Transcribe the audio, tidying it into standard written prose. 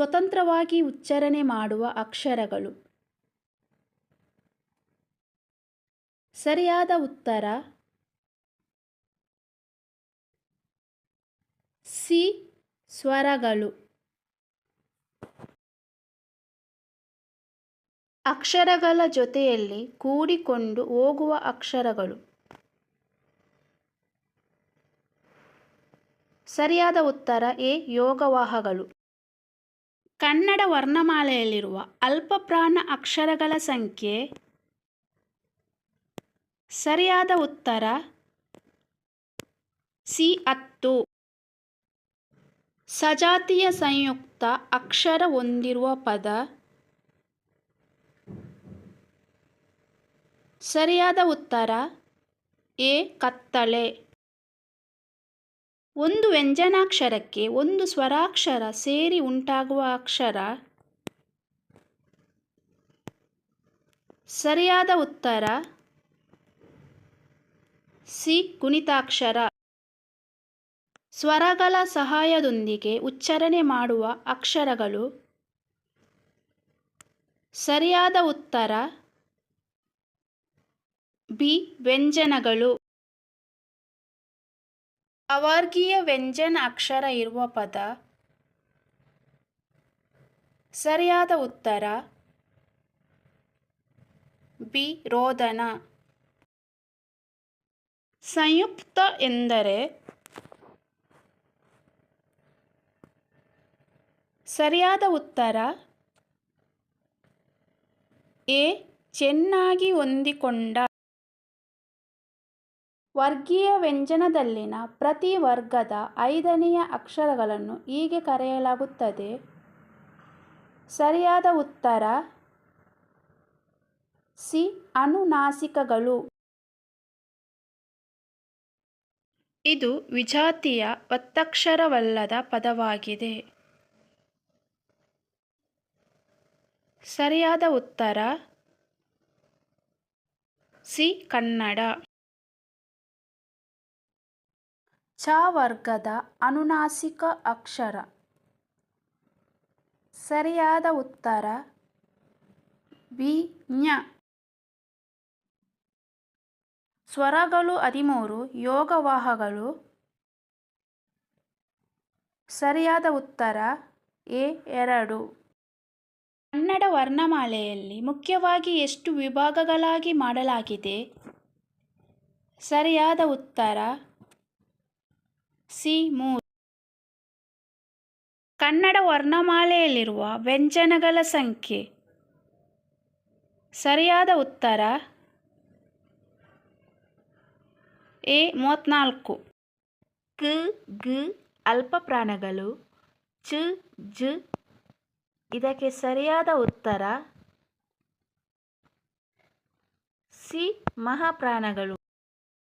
ಸ್ವತಂತ್ರವಾಗಿ ಉಚ್ಚಾರಣೆ ಮಾಡುವ ಅಕ್ಷರಗಳು. ಸರಿಯಾದ ಉತ್ತರ ಸಿ ಸ್ವರಗಳು. ಅಕ್ಷರಗಳ ಜೊತೆಯಲ್ಲಿ ಕೂಡಿಕೊಂಡು ಹೋಗುವ ಅಕ್ಷರಗಳು. ಸರಿಯಾದ ಉತ್ತರ ಎ ಯೋಗವಾಹಗಳು. ಕನ್ನಡ ವರ್ಣಮಾಲೆಯಲ್ಲಿರುವ ಅಲ್ಪಪ್ರಾಣ ಅಕ್ಷರಗಳ ಸಂಖ್ಯೆ. ಸರಿಯಾದ ಉತ್ತರ ಸಿ 10. ಸಜಾತಿಯ ಸಂಯುಕ್ತ ಅಕ್ಷರ ಹೊಂದಿರುವ ಪದ. ಸರಿಯಾದ ಉತ್ತರ ಎ ಕತ್ತಲೆ. ಒಂದು ವ್ಯಂಜನಾಕ್ಷರಕ್ಕೆ ಒಂದು ಸ್ವರಾಕ್ಷರ ಸೇರಿ ಉಂಟಾಗುವ ಅಕ್ಷರ. ಸರಿಯಾದ ಉತ್ತರ ಸಿ ಗುಣಿತಾಕ್ಷರ. ಸ್ವರಗಳ ಸಹಾಯದೊಂದಿಗೆ ಉಚ್ಚಾರಣೆ ಮಾಡುವ ಅಕ್ಷರಗಳು. ಸರಿಯಾದ ಉತ್ತರ ಬಿ ವ್ಯಂಜನಗಳು. ಅವರ್ಗೀಯ ವ್ಯಂಜನ ಅಕ್ಷರ ಇರುವ ಪದ. ಸರಿಯಾದ ಉತ್ತರ ಬಿ ರೋದನ. ಸಂಯುಕ್ತ ಎಂದರೆ. ಸರಿಯಾದ ಉತ್ತರ ಎ ಚೆನ್ನಾಗಿ ಹೊಂದಿಕೊಂಡ. ವರ್ಗೀಯ ವ್ಯಂಜನದಲ್ಲಿನ ಪ್ರತಿ ವರ್ಗದ 5ನೆಯ ಅಕ್ಷರಗಳನ್ನು ಹೀಗೆ ಕರೆಯಲಾಗುತ್ತದೆ. ಸರಿಯಾದ ಉತ್ತರ ಸಿ ಅನುನಾಸಿಕಗಳು. ಇದು ವಿಜಾತಿಯ ಒತ್ತಕ್ಷರವಲ್ಲದ ಪದವಾಗಿದೆ. ಸರಿಯಾದ ಉತ್ತರ ಸಿ ಕನ್ನಡ. ಚ ವರ್ಗದ ಅನುನಾಸಿಕ ಅಕ್ಷರ. ಸರಿಯಾದ ಉತ್ತರ ಬಿ ಞ. ಸ್ವರಗಳು 13 ಯೋಗವಾಹಗಳು. ಸರಿಯಾದ ಉತ್ತರ ಎ 2. ಕನ್ನಡ ವರ್ಣಮಾಲೆಯಲ್ಲಿ ಮುಖ್ಯವಾಗಿ ಎಷ್ಟು ವಿಭಾಗಗಳಾಗಿ ಮಾಡಲಾಗಿದೆ. ಸರಿಯಾದ ಉತ್ತರ ಸಿ 3. ಕನ್ನಡ ವರ್ಣಮಾಲೆಯಲ್ಲಿರುವ ವ್ಯಂಜನಗಳ ಸಂಖ್ಯೆ. ಸರಿಯಾದ ಉತ್ತರ ಎ 34. ಕ್ ಗ್ ಅಲ್ಪಪ್ರಾಣಗಳು. ಚ ಜ. ಇದಕ್ಕೆ ಸರಿಯಾದ ಉತ್ತರ ಸಿ ಮಹಾಪ್ರಾಣಗಳು.